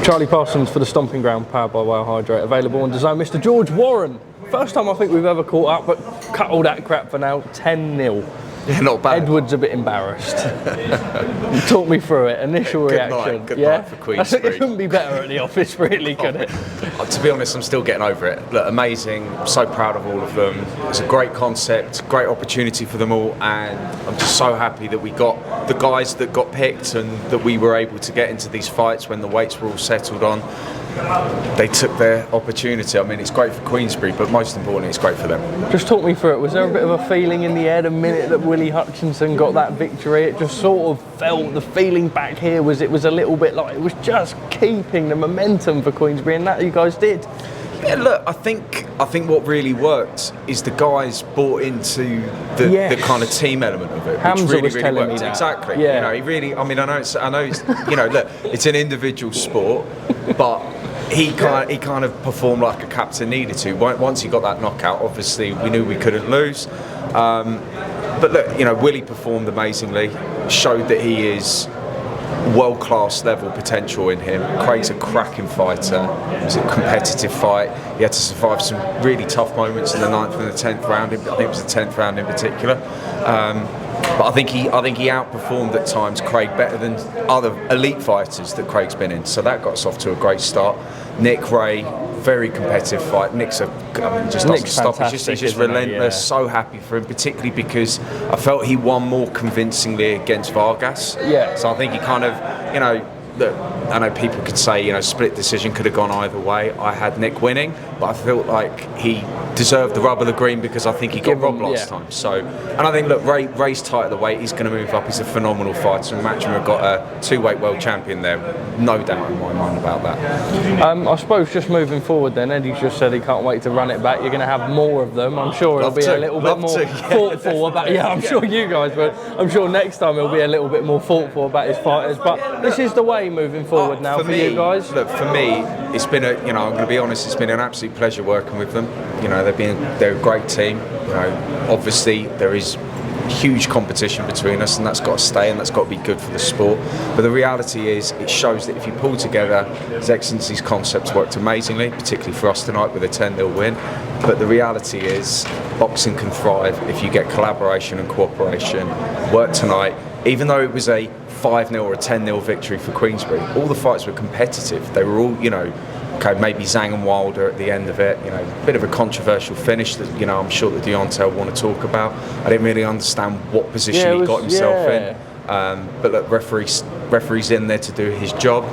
Charlie Parsons for the Stomping Ground, powered by Wow Hydrate, available on DAZN. Mr. George Warren, first time I think we've ever caught up, but cut all that crap for now. 10-0. Yeah, not bad. Edward's a bit embarrassed. Talk me through it. Initial reaction. Good night for Queensbury. It couldn't be better at the office, really, could it? To be honest, I'm still getting over it. Look, amazing. I'm so proud of all of them. It's a great concept, great opportunity for them all, and I'm just so happy that we got the guys that got picked and that we were able to get into these fights when the weights were all settled on. They took their opportunity. I mean, it's great for Queensbury, but most importantly, it's great for them. Just talk me through it. Was there a bit of a feeling in the air the minute that Willie Hutchinson got that victory? It just sort of felt, the feeling back here was it was a little bit like it was just keeping the momentum for Queensbury, and that you guys did. Yeah, look, I think what really worked is the guys bought into the kind of team element of it, Hamza which really, was really telling worked. me that. Exactly. Yeah. You know, he really. I mean, I know it's you know, look, it's an individual sport, but he kind of performed like a captain needed to. Once he got that knockout, obviously we knew we couldn't lose. But look, you know, Willie performed amazingly, showed that he is world-class level potential in him. Craig's a cracking fighter. It was a competitive fight. He had to survive some really tough moments in the 9th and the 10th round. I think it was the 10th round in particular. But I think he outperformed at times Craig better than other elite fighters that Craig's been in. So that got us off to a great start. Nick Ray, very competitive fight. Nick's just doesn't stop. He's just relentless. Yeah. So happy for him, particularly because I felt he won more convincingly against Vargas. Yeah. So I think he kind of, you know, look, I know people could say, you know, split decision could have gone either way. I had Nick winning, but I felt like he deserved the rub of the green because I think he got robbed last time. So, and I think, look, Ray's tight at the weight. He's going to move up. He's a phenomenal fighter. And Matchroom have got a two-weight world champion there. No doubt in my mind about that. I suppose just moving forward then, Eddie's just said he can't wait to run it back. You're going to have more of them. I'm sure it'll be a little bit more thoughtful about. Yeah, I'm sure you guys, but I'm sure next time it'll be a little bit more thoughtful about his fighters. But this is the way moving forward now for you guys. Look, for me, it's been you know, I'm going to be honest, it's been an absolute pleasure working with them. You know, they're a great team. You know, obviously there is huge competition between us, and that's got to stay, and that's got to be good for the sport. But the reality is, it shows that if you pull together, His Excellency's concepts worked amazingly, particularly for us tonight with a 10-0 win. But the reality is, boxing can thrive if you get collaboration and cooperation. Work tonight, even though it was a 5-0 or a 10-0 victory for Queensbury, all the fights were competitive. They were all, you know, okay, maybe Zhang and Wilder at the end of it, you know, a bit of a controversial finish that, you know, I'm sure that Deontay will want to talk about. I didn't really understand what position he got himself in. But look, referee's in there to do his job.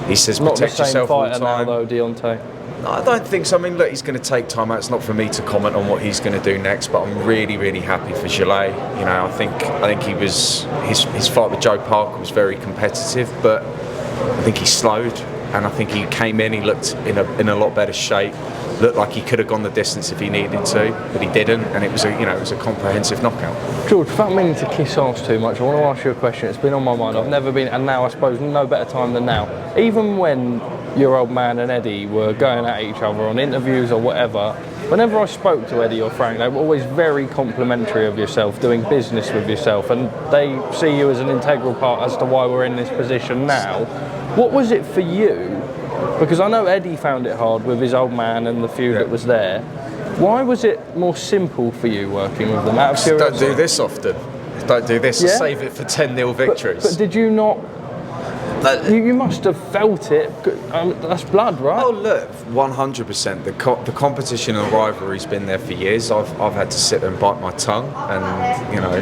He says protect yourself all the time. Not the same fighter now, though, Deontay. No, I don't think so. I mean, look, he's going to take time out. It's not for me to comment on what he's going to do next, but I'm really, really happy for Gillet. You know, I think he was his fight with Joe Parker was very competitive, but I think he slowed, and I think he came in. He looked in a lot better shape. Looked like he could have gone the distance if he needed to, but he didn't, and it was a comprehensive knockout. George, without meaning to kiss arse too much, I want to ask you a question. It's been on my mind. I've never been, and now I suppose no better time than now. Even when your old man and Eddie were going at each other on interviews or whatever, whenever I spoke to Eddie or Frank, they were always very complimentary of yourself, doing business with yourself, and they see you as an integral part as to why we're in this position now. What was it for you? Because I know Eddie found it hard with his old man and the feud that was there. Why was it more simple for you working with them? Out of curiosity? Don't do this often. Don't do this. Yeah? Save it for 10-0 victories. But did you not? You must have felt it. That's blood, right? Oh look, 100%. The competition and rivalry's been there for years. I've had to sit there and bite my tongue, and you know.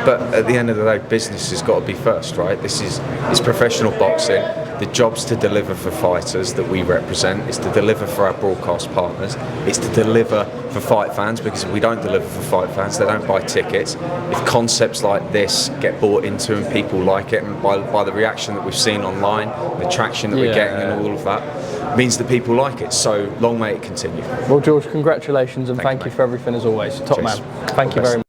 But at the end of the day, business has got to be first, right? It's professional boxing. The job's to deliver for fighters that we represent. It's to deliver for our broadcast partners. It's to deliver for fight fans, because if we don't deliver for fight fans, they don't buy tickets. If concepts like this get bought into and people like it, and by the reaction that we've seen online, the traction that we're getting and all of that, means that people like it. So long may it continue. Well, George, congratulations, and thank you for everything as always. Top man. Thank you very much.